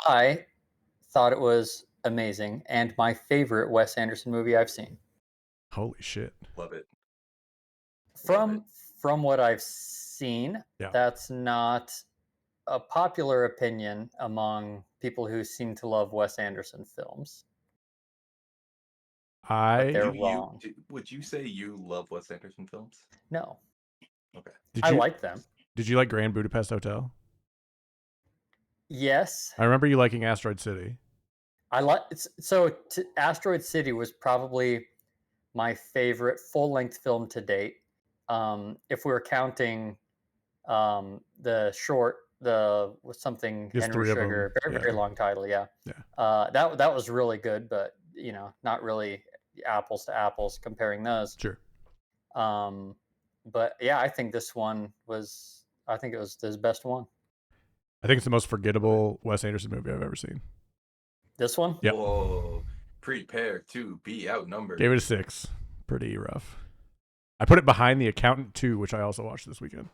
I thought it was amazing and my favorite Wes Anderson movie I've seen. Holy shit. Love it. Love it. From what I've seen, Yeah. that's not a popular opinion among people who seem to love Wes Anderson films, but I they're wrong. Would you say you love Wes Anderson films? No, Okay. did I you like them. did you like Grand Budapest Hotel? Yes, I remember you liking Asteroid City. I like. Asteroid City was probably my favorite full length film to date. If we were counting the short, the was something Just Henry three of them. Sugar, very Yeah. very long title, yeah. Yeah. That was really good, but not really apples to apples comparing those. Sure. Um, but yeah, I think this one was. I think it was his best one. I think it's the most forgettable Wes Anderson movie I've ever seen. This one. Yep. Whoa. Prepare to be outnumbered. Gave it a 6. Pretty rough. I put it behind The Accountant 2, which I also watched this weekend.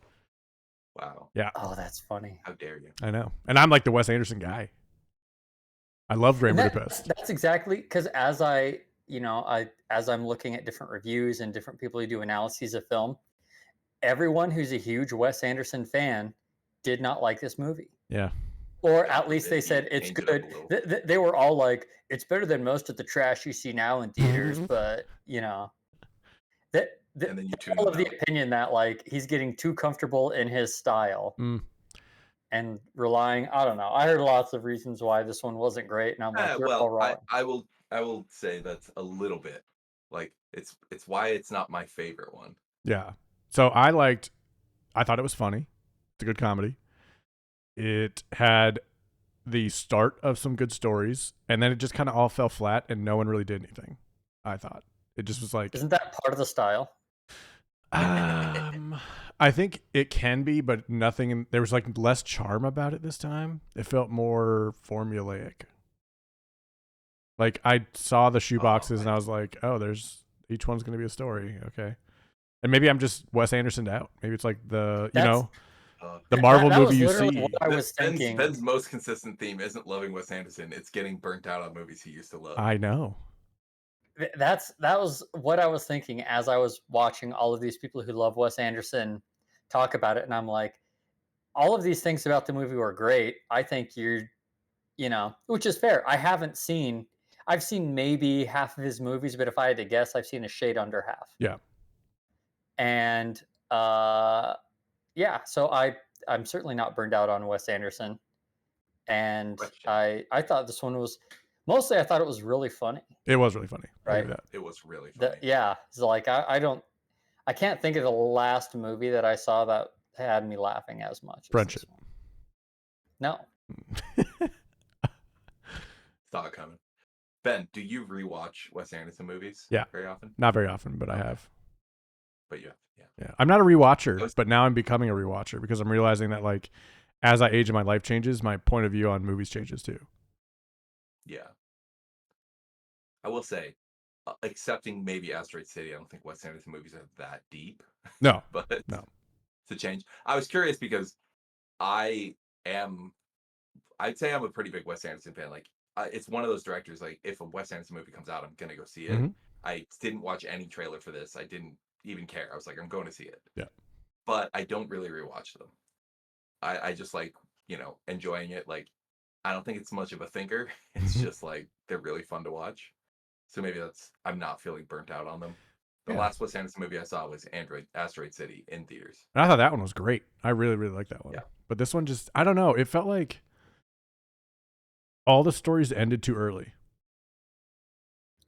Wow. Yeah. Oh, that's funny. How dare you? I know. And I'm like the Wes Anderson guy. I love Grand Budapest. That's exactly because as as I'm looking at different reviews and different people who do analyses of film, everyone who's a huge Wes Anderson fan did not like this movie. Yeah. Or God at least they forbid said you it's change it up a good. little. They were all like, it's better than most of the trash you see now in theaters, but that And then you tune all them of the out. opinion that like he's getting too comfortable in his style Mm. and relying. I don't know. I heard lots of reasons why this one wasn't great, and I'm like, you're all Well, wrong. I will say that's a little bit like it's why it's not my favorite one. Yeah. So I thought it was funny. It's a good comedy. It had the start of some good stories, and then it just kind of all fell flat, and no one really did anything. I thought it just was like, Isn't that part of the style? I think it can be, but nothing. There was like less charm about it this time. It felt more formulaic. Like I saw the shoe boxes, and I was like, oh, there's each one's going to be a story. Okay. And maybe I'm just Wes Anderson out. Maybe it's like the Marvel that was movie you literally see. what I was thinking. Ben's most consistent theme isn't loving Wes Anderson; it's getting burnt out on movies he used to love. I know. That was what I was thinking as I was watching all of these people who love Wes Anderson talk about it, and I'm like, all of these things about the movie were great. I think which is fair. I've seen maybe half of his movies, but if I had to guess, I've seen a shade under half. Yeah. And yeah, so I'm certainly not burned out on Wes Anderson, and Question. I thought this one was mostly. I thought it was really funny. It was really funny. I Right? agree with that. It was really funny. It's like I can't think of the last movie that I saw that had me laughing as much. Friendship. No. Saw it coming. Ben, do you rewatch Wes Anderson movies? Yeah. Very often? Not very often, but I have. But you have, yeah. Yeah. I'm not a rewatcher, but now I'm becoming a rewatcher because I'm realizing that like as I age and my life changes, my point of view on movies changes too. Yeah. I will say, accepting maybe Asteroid City, I don't think Wes Anderson movies are that deep. No. But no. To change. I was curious because I'd say I'm a pretty big Wes Anderson fan. Like, it's one of those directors, like, if a Wes Anderson movie comes out, I'm going to go see it. Mm-hmm. I didn't watch any trailer for this. I didn't even care. I was like, I'm going to see it. Yeah. But I don't really rewatch them. I just like, enjoying it. Like, I don't think it's much of a thinker. It's just like, they're really fun to watch. So maybe I'm not feeling burnt out on them. The last Wes Anderson movie I saw was Asteroid City in theaters. And I thought that one was great. I really, really liked that one. Yeah. But this one just, I don't know. It felt like all the stories ended too early.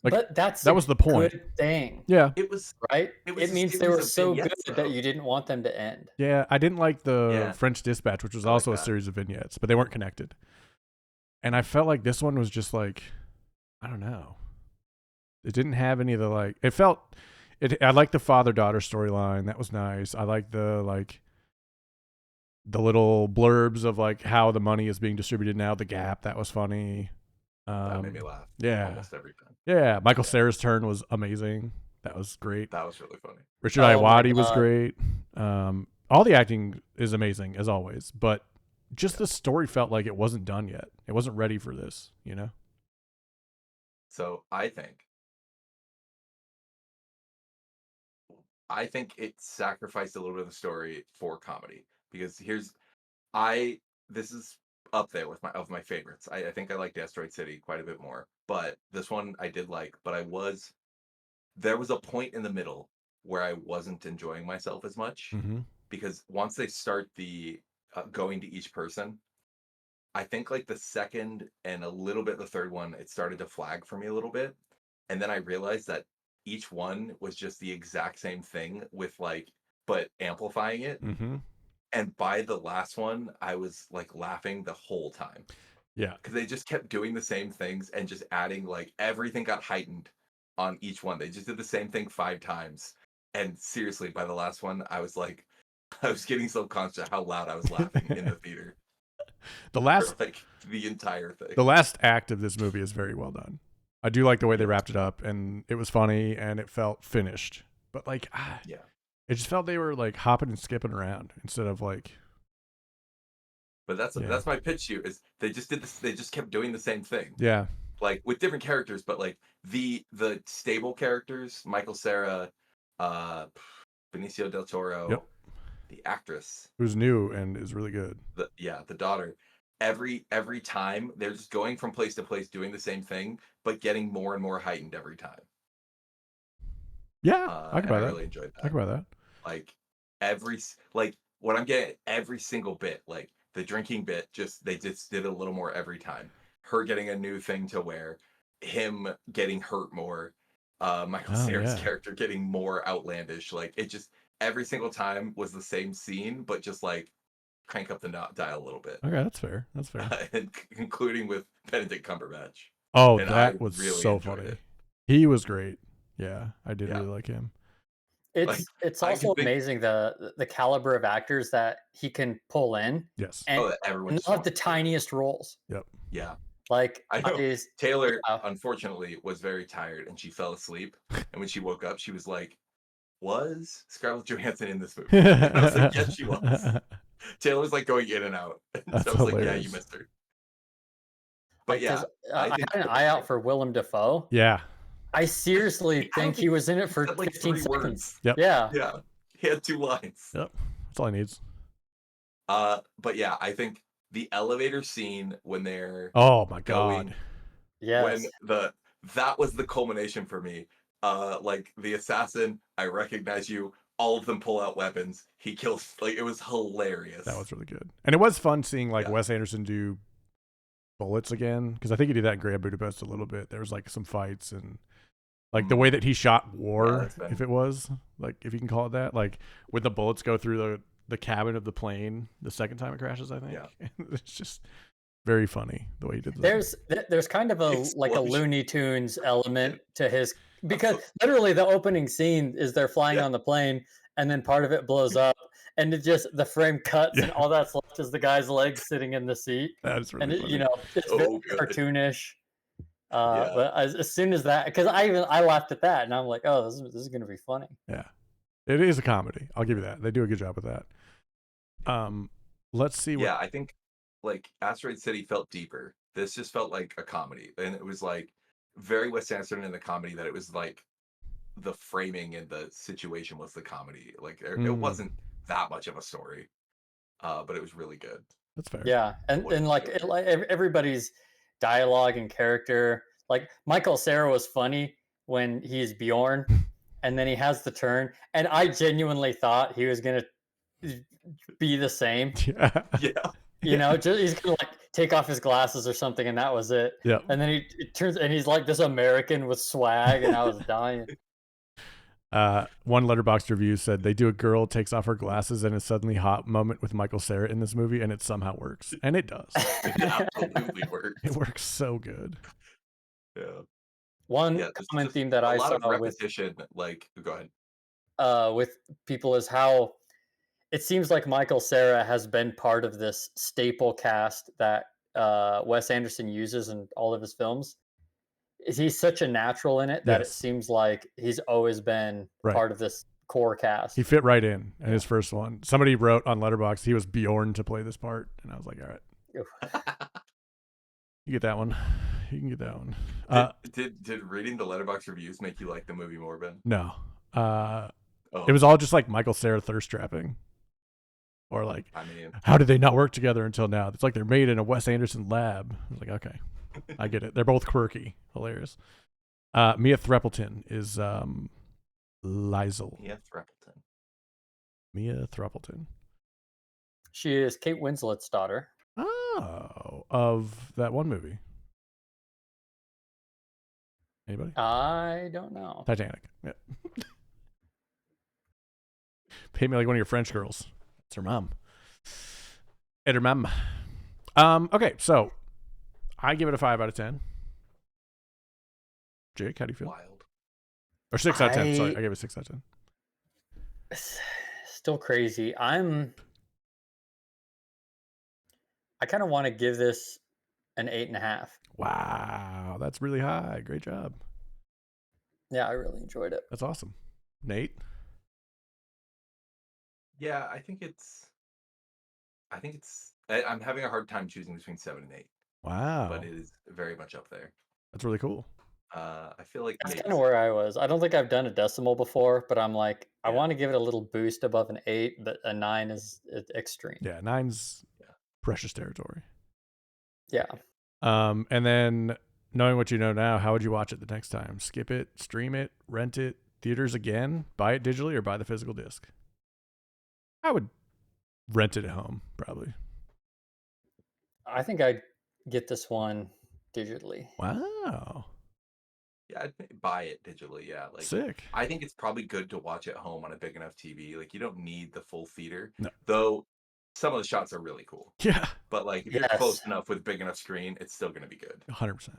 Like, but that was the point. Good thing. Yeah. It was right. It means they were so good that you didn't want them to end. Yeah. I didn't like the French Dispatch, which was also a series of vignettes, but they weren't connected. And I felt like this one was just like, I don't know. It didn't have any of the like. It felt. I like the father-daughter storyline. That was nice. I like the little blurbs of like how the money is being distributed now. The gap, that was funny. That made me laugh. Yeah. Almost every time. Yeah. Michael Cera's turn was amazing. That was great. That was really funny. Richard Iwadi was great. All the acting is amazing as always, but just the story felt like it wasn't done yet. It wasn't ready for this, you know? So I think it sacrificed a little bit of the story for comedy because I this is up there with my favorites. I think I liked Asteroid City quite a bit more, but this one I did like. But there was a point in the middle where I wasn't enjoying myself as much Mm-hmm. because once they start the going to each person, I think like the second and a little bit the third one, it started to flag for me a little bit. And then I realized that each one was just the exact same thing with like, but amplifying it. Mm-hmm. And by the last one, I was like laughing the whole time Yeah. because they just kept doing the same things and just adding like everything got heightened on each one. They just did the same thing 5 times. And seriously, by the last one, I was like, I was getting subconscious of how loud I was laughing in the theater The for last like the entire thing. the last act of this movie is very well done. I do like the way they Yeah. wrapped it up, and it was funny and it felt finished. But like, Yeah. it just felt they were like hopping and skipping around instead of like, But Yeah. that's my pitch to you is they just did this, they just kept doing the same thing. yeah, Like with different characters, but like the stable characters, Michael Cera, uh Benicio del Toro, Yep. the actress, who's new and is really good. the daughter. Every time they're just going from place to place doing the same thing, but getting more and more heightened every time. Yeah, I can And buy I that. really enjoyed I that. can buy that. Like like what I'm getting every single bit, like the drinking bit, they just did a little more every time. Her getting a new thing to wear, him getting hurt more, Michael Oh Cera's yeah. character getting more outlandish. Like it just every single time was the same scene, but just like crank up the dial a little bit, Okay, that's fair. That's fair. and including with Benedict Cumberbatch. Oh, And I that was really so enjoyed funny. it. He was great. Yeah, I did Yeah, really like him. like It's I can also think. amazing the caliber of actors that he can pull in, Yes. and Oh, everyone and just they'll have wants the to do it. tiniest roles. Yep. Yeah. Like I know I Taylor, yeah. unfortunately, was very tired and she fell asleep. And when she woke up, she was like, "Was Scarlett Johansson in this movie?" And I was like, "Yes, she was." Taylor's like going in and out. And so That's I was like, "Yeah, you hilarious. missed her." But Like, 'cause, yeah, I I think had an eye out for Willem Dafoe. Yeah. I seriously I don't think he think was in it he for said like 15 three seconds. words. Yep. Yeah. Yeah, he had 2 lines. Yep. That's all he needs. But yeah, I think the elevator scene when they're Oh my going god. when Yes. that was the culmination for me. Like the assassin, I recognize you. All of them pull out weapons. He kills. Like it was hilarious. That was really good. And it was fun seeing like Yeah. Wes Anderson do bullets again, because I think he did that in Grand Budapest a little bit. There was like some fights and like the way that he shot War, that's been- if it was like, if you can call it that, like when the bullets go through the cabin of the plane the second time it crashes, I think. Yeah. It's just very funny the way he did that. There's kind of a like a Explosion. Looney Tunes element to his, because Absolutely. literally the opening scene is they're flying Yeah. on the plane and then part of it blows up and it just the frame cuts and Yeah. all that's left is the guy's legs sitting in the seat. That is And really it, funny. it's So very good. cartoonish. Yeah. But as soon as that, because I laughed at that and I'm like, oh, this is gonna be funny. Yeah. It is a comedy. I'll give you that. They do a good job with that. Let's see what Yeah, I think like Asteroid City felt deeper. This just felt like a comedy, and it was like very Wes Anderson in the comedy that it was like the framing and the situation was the comedy. Like it wasn't that much of a story, but it was really good. That's fair. Yeah, What and it like showed. everybody's dialogue and character. Like Michael Cera was funny when he's Bjorn, and then he has the turn, and I genuinely thought he was gonna be the same. Yeah. Yeah, You know, just he's gonna like take off his glasses or something, and that was it. Yep. And then he it turns, and he's like this American with swag, and I was dying. One Letterboxd review said they do a girl takes off her glasses and a suddenly hot moment with Michael Cera in this movie, and it somehow works, and it does. it absolutely worked. It works so good. Yeah, One yeah. There's common just theme that a I lot of saw repetition. Like, go ahead. with people is how it seems like Michael Cera has been part of this staple cast that Wes Anderson uses in all of his films. He's such a natural in it that it Yes. seems like he's always been Right. part of this core cast. He fit right in his first one. Somebody wrote on Letterboxd he was Bjorn to play this part, and I was like, all right, you get that one. You can get that one. Did reading the Letterboxd reviews make you like the movie more, Ben? No. Oh, It was all just like Michael Cera thirst trapping. Or like, I mean, how did they not work together until now? It's like they're made in a Wes Anderson lab. I was like, okay, I get it. They're both quirky, hilarious. Mia Threppleton is Liesel. yeah, Threppleton. Mia Threppleton. She is Kate Winslet's daughter. Oh, of that one movie. Anybody? I don't know. Titanic. Yeah. Paint me like one of your French girls. It's her mom. And her mom. Okay, so I give it a 5 out of 10. Jake, how do you feel? Wild. Or 6 out of 10. Sorry, I gave it 6 out of 10. Still crazy. I kind of want to give this an 8.5. Wow, that's really high. Great job. Yeah, I really enjoyed it. That's awesome. Nate? Yeah, I think it's. I'm having a hard time choosing between 7 and 8. Wow. But it is very much up there. That's really cool. I feel like That's kind of where I was. I don't think I've done a decimal before, but I'm like, I Yeah. want to give it a little boost above an 8, but a 9 is extreme. Yeah, 9's precious territory. Yeah. And then knowing what you know now, how would you watch it the next time? Skip it, stream it, rent it, theaters again, buy it digitally, or buy the physical disc? I would rent it at home, probably. I think I'd get this one digitally. Wow. Yeah, I'd buy it digitally. Yeah, like Sick. I think it's probably good to watch at home on a big enough TV. Like you don't need the full theater. No. Though some of the shots are really cool. Yeah. But like if you're close enough with big enough screen, it's still gonna be good. 100%.